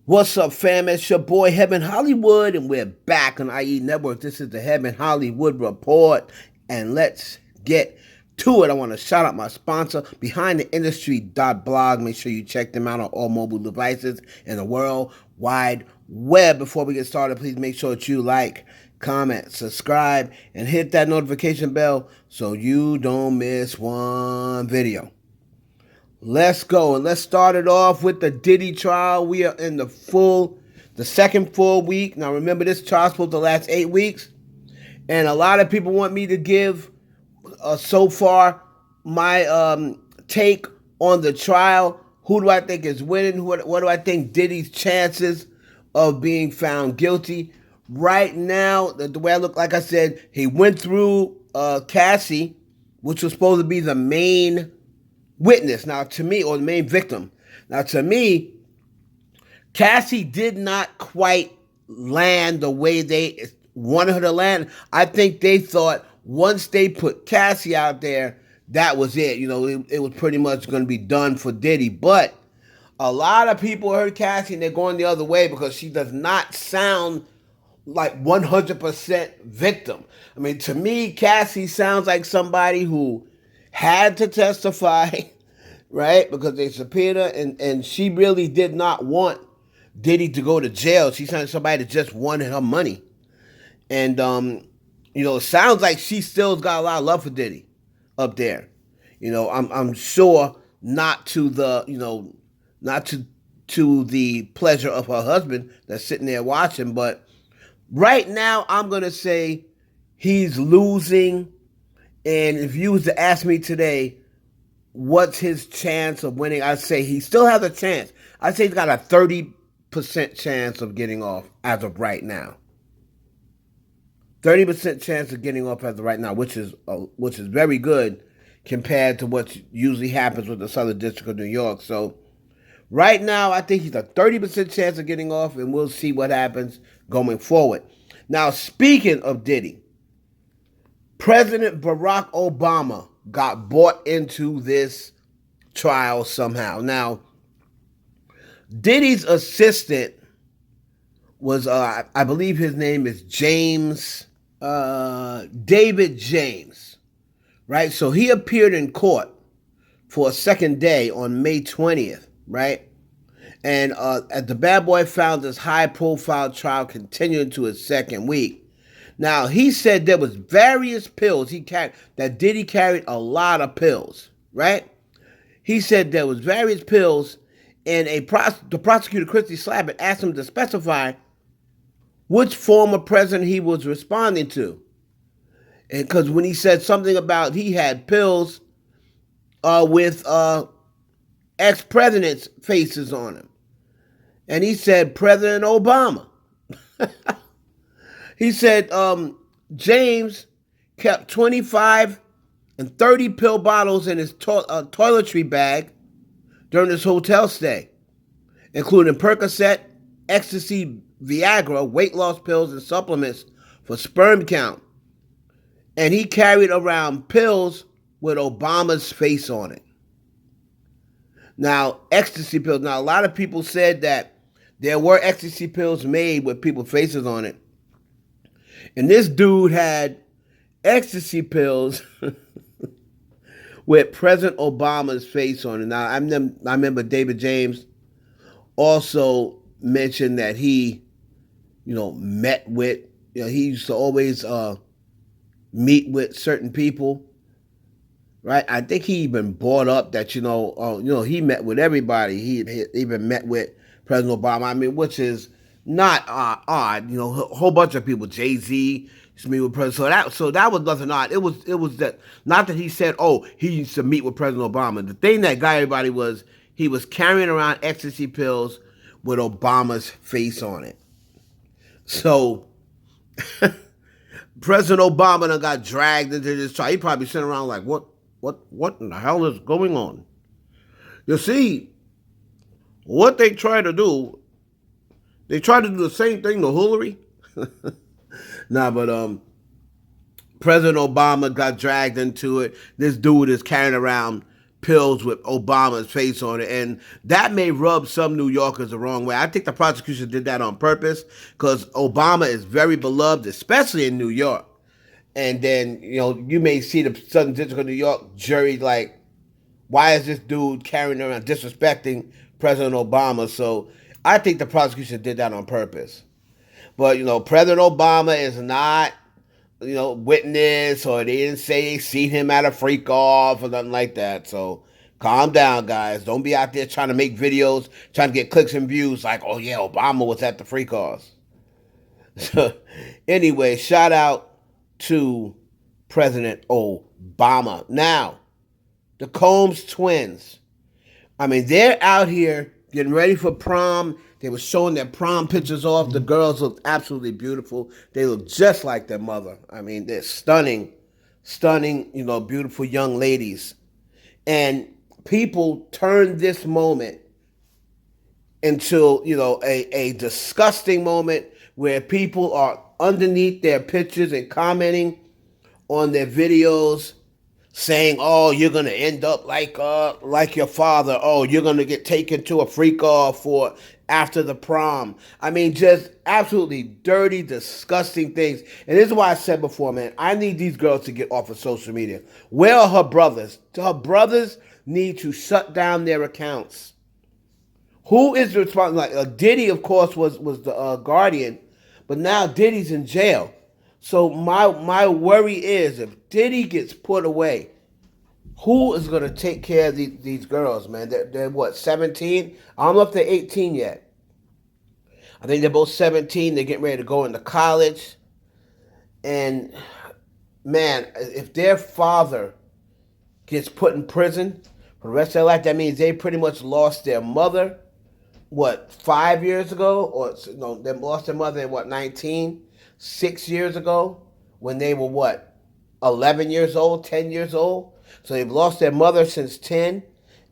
What's up, fam? It's your boy Heaven Hollywood, and we're back on IE Network. This is the Heaven Hollywood Report, and let's get to it. I want to shout out my sponsor, BehindTheIndustry.blog. Make sure you check them out on all mobile devices in the World Wide Web. Before we get started, please make sure that you like, comment, subscribe, and hit that notification bell so you don't miss one video. Let's go, and let's start it off with the Diddy trial. We are in the second full week. Now remember, this trial's supposed to last 8 weeks, and a lot of people want me to give so far my take on the trial. Who do I think is winning? What do I think Diddy's chances of being found guilty? Right now, the way I look, like I said, he went through Cassie, which was supposed to be the main witness, now to me, or the main victim. Now to me, Cassie did not quite land the way they wanted her to land. I think they thought once they put Cassie out there, that was it. You know, it was pretty much going to be done for Diddy. But a lot of people heard Cassie and they're going the other way because she does not sound like 100% victim. I mean, to me, Cassie sounds like somebody who had to testify, right? Because they subpoenaed her, and she really did not want Diddy to go to jail. She sounded like somebody that just wanted her money. And, you know, it sounds like she still's got a lot of love for Diddy up there. You know, I'm sure not to the, you know, not to the pleasure of her husband that's sitting there watching. But right now, I'm going to say he's losing. And if you was to ask me today, what's his chance of winning, I'd say he still has a chance. I'd say he's got a 30% chance of getting off as of right now. 30% chance of getting off as of right now, which is very good compared to what usually happens with the Southern District of New York. So right now, I think he's a 30% chance of getting off, and we'll see what happens going forward. Now, speaking of Diddy, President Barack Obama got brought into this trial somehow. Now, Diddy's assistant was, I believe his name is David James, right? So he appeared in court for a second day on May 20th, right? And as the bad boy found this high-profile trial continuing to its second week. Now, he said there was various pills he carried, that Diddy carried a lot of pills, right? He said there was various pills, and the prosecutor, Christy Slabbert, asked him to specify which former president he was responding to. And because when he said something about he had pills with ex-presidents' faces on them. And he said President Obama. He said James kept 25 and 30 pill bottles in his toiletry bag during his hotel stay, including Percocet, ecstasy, Viagra, weight loss pills, and supplements for sperm count. And he carried around pills with Obama's face on it. Now, ecstasy pills. Now, a lot of people said that there were ecstasy pills made with people's faces on it. And this dude had ecstasy pills with President Obama's face on it. Now, I remember David James also mentioned that he, you know, he used to always meet with certain people, right? I think he even brought up that, you know, he met with everybody. He even met with President Obama. I mean, which is not odd, you know, a whole bunch of people. Jay-Z used to meet with President. So that was nothing odd. It was that, not that he said, oh, he used to meet with President Obama. The thing that got everybody was he was carrying around ecstasy pills with Obama's face on it. So President Obama done got dragged into this trial. He probably sitting around like, what in the hell is going on? You see, what they try to do, they try to do the same thing to Hillary. But President Obama got dragged into it. This dude is carrying around pills with Obama's face on it, and that may rub some New Yorkers the wrong way. I think the prosecution did that on purpose because Obama is very beloved, especially in New York. And then, you may see the Southern District of New York jury like, why is this dude carrying around disrespecting President Obama? So I think the prosecution did that on purpose. But, President Obama is not, witness, or they didn't say they seen him at a freak off or nothing like that. So calm down, guys. Don't be out there trying to make videos, trying to get clicks and views like, oh yeah, Obama was at the freak offs. So anyway, shout out to President Obama. Now, the Combs twins. I mean, they're out here getting ready for prom. They were showing their prom pictures off. The girls look absolutely beautiful. They look just like their mother. I mean, they're stunning, beautiful young ladies. And people turned this moment into, a disgusting moment where people are underneath their pictures and commenting on their videos saying, oh, you're going to end up like your father. Oh, you're going to get taken to a freak off for after the prom. I mean, just absolutely dirty, disgusting things. And this is why I said before, man, I need these girls to get off of social media. Where are her brothers? Her brothers need to shut down their accounts. Who is responsible? Like Diddy, of course, was the guardian, but now Diddy's in jail. So my worry is if Diddy gets put away, who is going to take care of these girls, man? They're what, 17? I don't know if they're 18 yet. I think they're both 17. They're getting ready to go into college. And, man, if their father gets put in prison for the rest of their life, that means they pretty much lost their mother, 5 years ago? Or no, they lost their mother at 19? 6 years ago when they were 11 years old, 10 years old. So they've lost their mother since 10,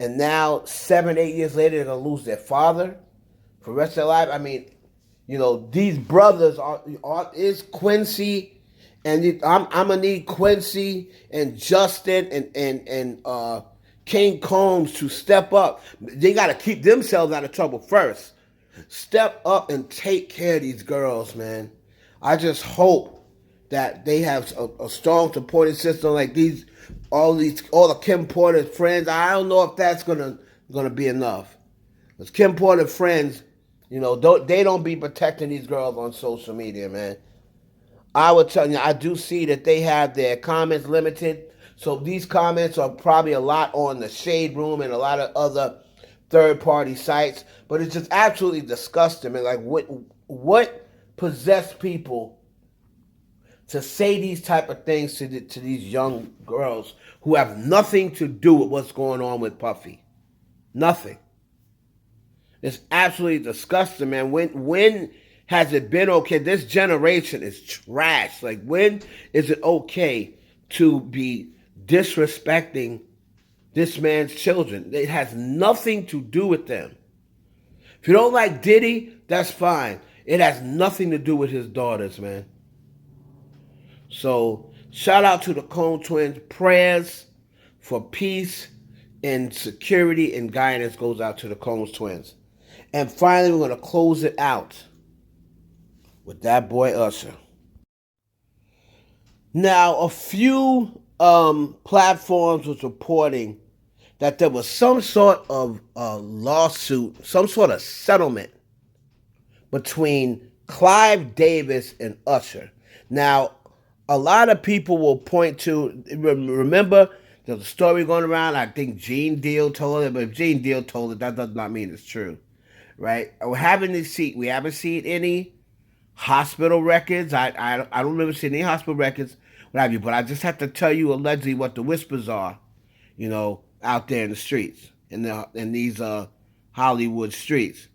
and now 7, 8 years later they're gonna lose their father for the rest of their life. I mean, these brothers is Quincy, and I'm gonna need Quincy and Justin and King Combs to step up. They gotta keep themselves out of trouble first. Step up and take care of these girls, man. I just hope that they have a strong supporting system like all the Kim Porter's friends. I don't know if that's gonna be enough. Because Kim Porter's friends, they don't be protecting these girls on social media, man. I would tell you, I do see that they have their comments limited. So these comments are probably a lot on the Shade Room and a lot of other third-party sites. But it's just absolutely disgusting, man. Like, what possessed people to say these type of things to these young girls who have nothing to do with what's going on with Puffy? Nothing. It's absolutely disgusting, man. When has it been okay? This generation is trash. Like, when is it okay to be disrespecting this man's children? It has nothing to do with them. If you don't like Diddy, that's fine. It has nothing to do with his daughters, man. So, shout out to the Combs twins. Prayers for peace and security and guidance goes out to the Combs twins. And finally, we're going to close it out with that boy Usher. Now, a few platforms was reporting that there was some sort of lawsuit, some sort of settlement between Clive Davis and Usher. Now, a lot of people will point to, remember, there's a story going around, I think Gene Deal told it, but if Gene Deal told it, that does not mean it's true, right? We haven't seen any hospital records. I don't remember seeing any hospital records, what have you, but I just have to tell you allegedly what the whispers are, out there in the streets, in these Hollywood streets.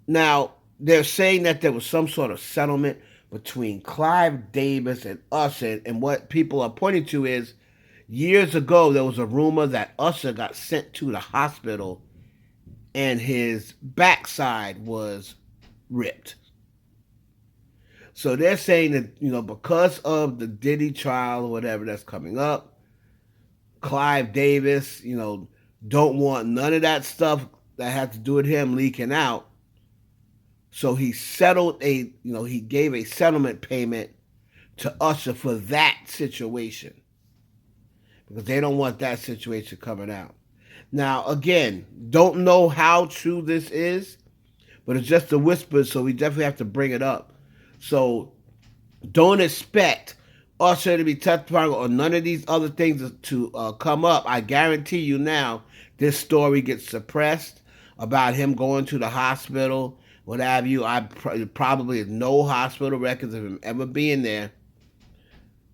Now, they're saying that there was some sort of settlement between Clive Davis and Usher, and what people are pointing to is years ago there was a rumor that Usher got sent to the hospital and his backside was ripped. So they're saying that, because of the Diddy trial or whatever that's coming up, Clive Davis, don't want none of that stuff that had to do with him leaking out. So he he gave a settlement payment to Usher for that situation because they don't want that situation coming out. Now, again, don't know how true this is, but it's just a whisper, so we definitely have to bring it up. So don't expect Usher to be testifying or none of these other things to come up. I guarantee you now, this story gets suppressed about him going to the hospital, what have you. Probably no hospital records of him ever being there.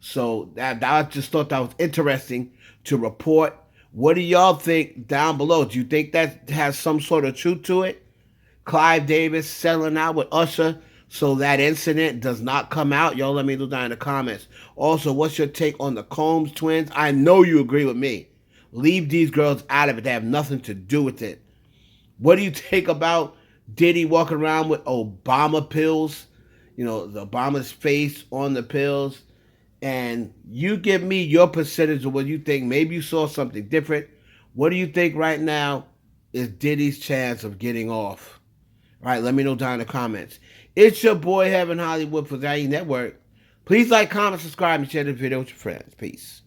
So that I just thought that was interesting to report. What do y'all think down below? Do you think that has some sort of truth to it? Clive Davis selling out with Usher so that incident does not come out? Y'all let me know down in the comments. Also, what's your take on the Combs twins? I know you agree with me. Leave these girls out of it. They have nothing to do with it. What do you think about Diddy walking around with Obama pills? The Obama's face on the pills. And you give me your percentage of what you think. Maybe you saw something different. What do you think right now is Diddy's chance of getting off? All right, let me know down in the comments. It's your boy Heaven Hollywood for the IE Network. Please like, comment, subscribe, and share the video with your friends. Peace.